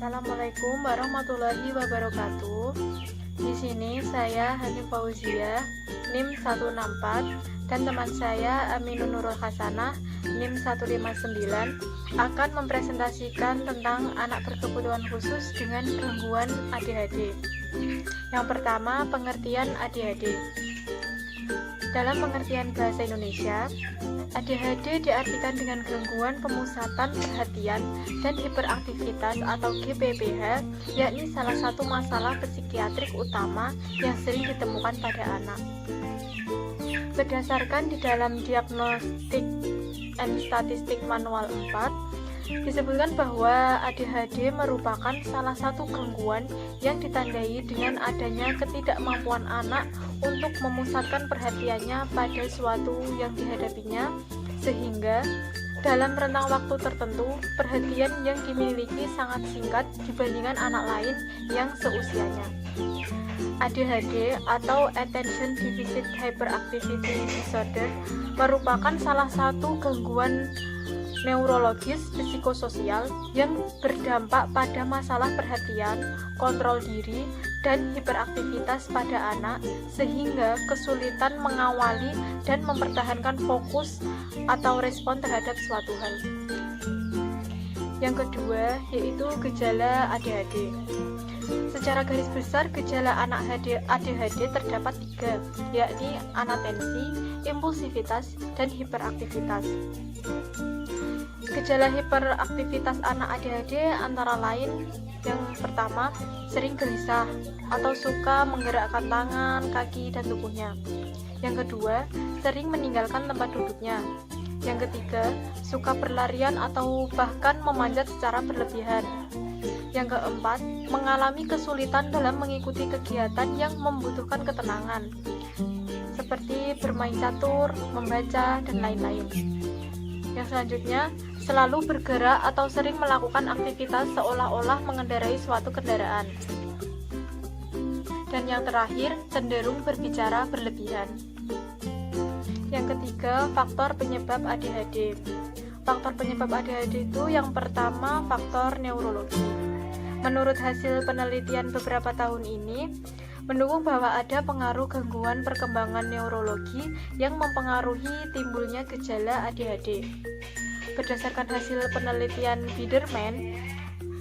Assalamualaikum warahmatullahi wabarakatuh. Di sini saya Hanif Fauzia, NIM 164, dan teman saya Aminun Nurul Hasanah, NIM 159, akan mempresentasikan tentang anak berkebutuhan khusus dengan gangguan ADHD. Yang pertama, pengertian ADHD. Dalam pengertian bahasa Indonesia, ADHD diartikan dengan gangguan pemusatan perhatian dan hiperaktivitas atau GPPH, yakni salah satu masalah psikiatrik utama yang sering ditemukan pada anak. Berdasarkan di dalam Diagnostic and Statistic Manual 4, disebutkan bahwa ADHD merupakan salah satu gangguan yang ditandai dengan adanya ketidakmampuan anak untuk memusatkan perhatiannya pada suatu yang dihadapinya, sehingga dalam rentang waktu tertentu perhatian yang dimiliki sangat singkat dibandingkan anak lain yang seusianya. ADHD atau Attention Deficit Hyperactivity Disorder merupakan salah satu gangguan neurologis psikososial yang berdampak pada masalah perhatian, kontrol diri, dan hiperaktivitas pada anak, sehingga kesulitan mengawali dan mempertahankan fokus atau respon terhadap suatu hal. Yang kedua yaitu gejala ADHD. Secara garis besar, gejala anak ADHD terdapat 3, yakni anatensi, impulsivitas, dan hiperaktivitas. Gejala hiperaktivitas anak ADHD antara lain: yang pertama, sering gelisah atau suka menggerakkan tangan, kaki, dan tubuhnya. Yang kedua, sering meninggalkan tempat duduknya. Yang ketiga, suka berlarian atau bahkan memanjat secara berlebihan. Yang keempat, mengalami kesulitan dalam mengikuti kegiatan yang membutuhkan ketenangan, seperti bermain catur, membaca, dan lain-lain. Yang selanjutnya, selalu bergerak atau sering melakukan aktivitas seolah-olah mengendarai suatu kendaraan. Dan yang terakhir, cenderung berbicara berlebihan. Yang ketiga, faktor penyebab ADHD. Faktor penyebab ADHD itu yang pertama, faktor neurologi. Menurut hasil penelitian beberapa tahun ini, mendukung bahwa ada pengaruh gangguan perkembangan neurologi yang mempengaruhi timbulnya gejala ADHD. Berdasarkan hasil penelitian Biederman,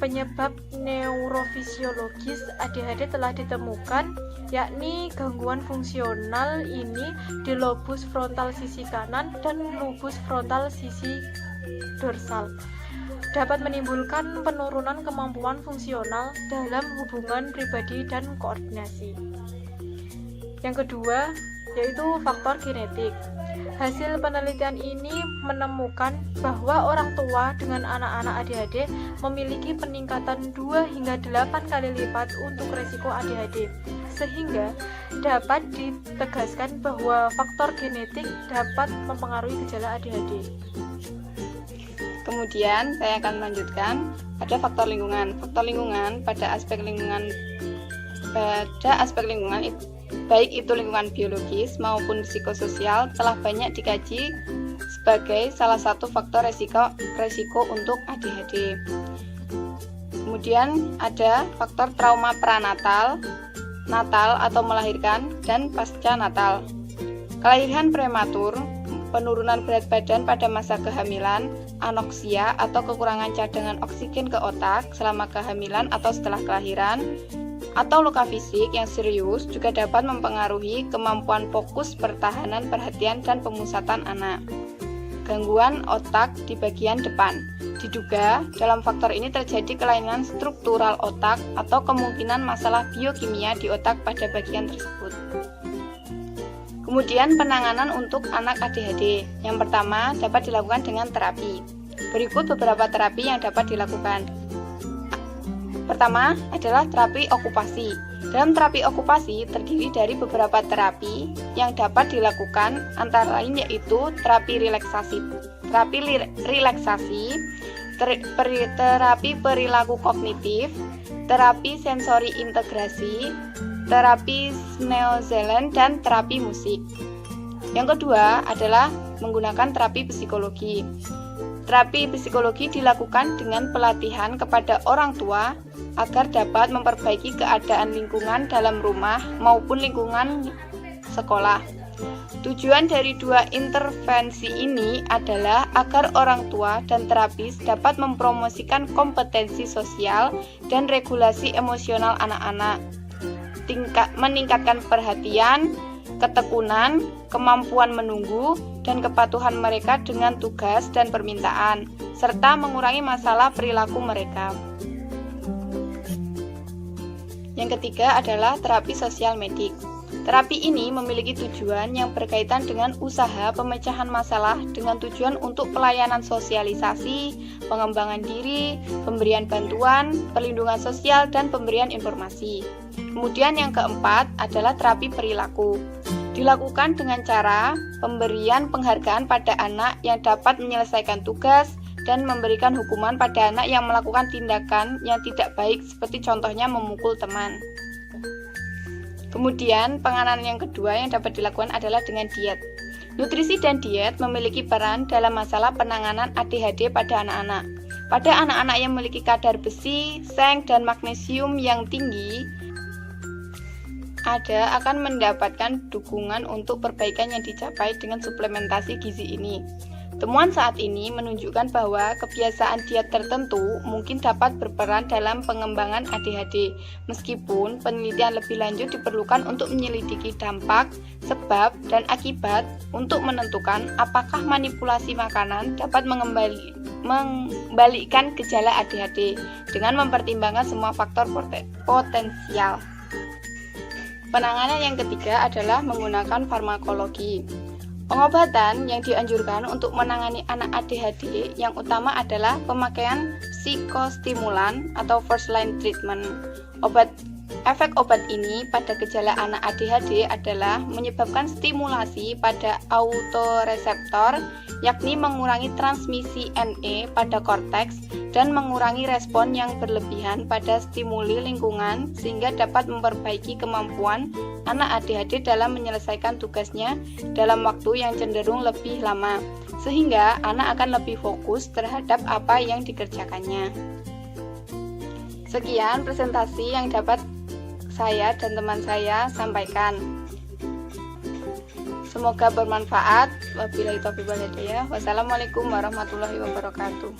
penyebab neurofisiologis ADHD telah ditemukan, yakni gangguan fungsional ini di lobus frontal sisi kanan dan lobus frontal sisi dorsal. Dapat menimbulkan penurunan kemampuan fungsional dalam hubungan pribadi dan koordinasi. Yang kedua yaitu faktor genetik. Hasil penelitian ini menemukan bahwa orang tua dengan anak-anak ADHD memiliki peningkatan 2 hingga 8 kali lipat untuk risiko ADHD, sehingga dapat ditegaskan bahwa faktor genetik dapat mempengaruhi gejala ADHD. Kemudian saya akan melanjutkan pada faktor lingkungan. Faktor lingkungan pada aspek lingkungan baik itu lingkungan biologis maupun psikososial telah banyak dikaji sebagai salah satu faktor resiko untuk ADHD. Kemudian ada faktor trauma pranatal, natal atau melahirkan, dan pasca natal. Kelahiran prematur, penurunan berat badan pada masa kehamilan, anoksia atau kekurangan cadangan oksigen ke otak selama kehamilan atau setelah kelahiran, atau luka fisik yang serius juga dapat mempengaruhi kemampuan fokus, pertahanan perhatian, dan pemusatan anak. Gangguan otak di bagian depan. Diduga dalam faktor ini terjadi kelainan struktural otak atau kemungkinan masalah biokimia di otak pada bagian tersebut. Kemudian penanganan untuk anak ADHD. Yang pertama dapat dilakukan dengan terapi. Berikut beberapa terapi yang dapat dilakukan. Pertama adalah terapi okupasi. Dalam terapi okupasi terdiri dari beberapa terapi yang dapat dilakukan, antara lain yaitu terapi relaksasi, terapi perilaku kognitif, terapi sensori integrasi, terapi Sneo-Zelen, dan terapi musik. Yang kedua adalah menggunakan terapi psikologi. Terapi psikologi dilakukan dengan pelatihan kepada orang tua agar dapat memperbaiki keadaan lingkungan dalam rumah maupun lingkungan sekolah. Tujuan dari dua intervensi ini adalah agar orang tua dan terapis dapat mempromosikan kompetensi sosial dan regulasi emosional anak-anak, meningkatkan perhatian, ketekunan, kemampuan menunggu, dan kepatuhan mereka dengan tugas dan permintaan, serta mengurangi masalah perilaku mereka. Yang ketiga adalah terapi sosial medik. Terapi ini memiliki tujuan yang berkaitan dengan usaha pemecahan masalah dengan tujuan untuk pelayanan sosialisasi, pengembangan diri, pemberian bantuan, perlindungan sosial, dan pemberian informasi. Kemudian yang keempat adalah terapi perilaku. Dilakukan dengan cara pemberian penghargaan pada anak yang dapat menyelesaikan tugas dan memberikan hukuman pada anak yang melakukan tindakan yang tidak baik seperti contohnya memukul teman. Kemudian, penanganan yang kedua yang dapat dilakukan adalah dengan diet. Nutrisi dan diet memiliki peran dalam masalah penanganan ADHD pada anak-anak. Pada anak-anak yang memiliki kadar besi, seng, dan magnesium yang tinggi, akan mendapatkan dukungan untuk perbaikan yang dicapai dengan suplementasi gizi ini. Temuan saat ini menunjukkan bahwa kebiasaan diet tertentu mungkin dapat berperan dalam pengembangan ADHD, meskipun penelitian lebih lanjut diperlukan untuk menyelidiki dampak, sebab, dan akibat untuk menentukan apakah manipulasi makanan dapat membalikkan gejala ADHD dengan mempertimbangkan semua faktor potensial. Penanganan yang ketiga adalah menggunakan farmakologi. Pengobatan yang dianjurkan untuk menangani anak ADHD yang utama adalah pemakaian psikostimulan atau first line treatment. Efek obat ini pada gejala anak ADHD adalah menyebabkan stimulasi pada autoreseptor, yakni mengurangi transmisi NE pada korteks dan mengurangi respon yang berlebihan pada stimuli lingkungan sehingga dapat memperbaiki kemampuan anak ADHD dalam menyelesaikan tugasnya dalam waktu yang cenderung lebih lama, sehingga anak akan lebih fokus terhadap apa yang dikerjakannya. Sekian presentasi yang dapat saya dan teman saya sampaikan. Semoga bermanfaat. Wabillahi taufiq wal hidayah. Wassalamualaikum warahmatullahi wabarakatuh.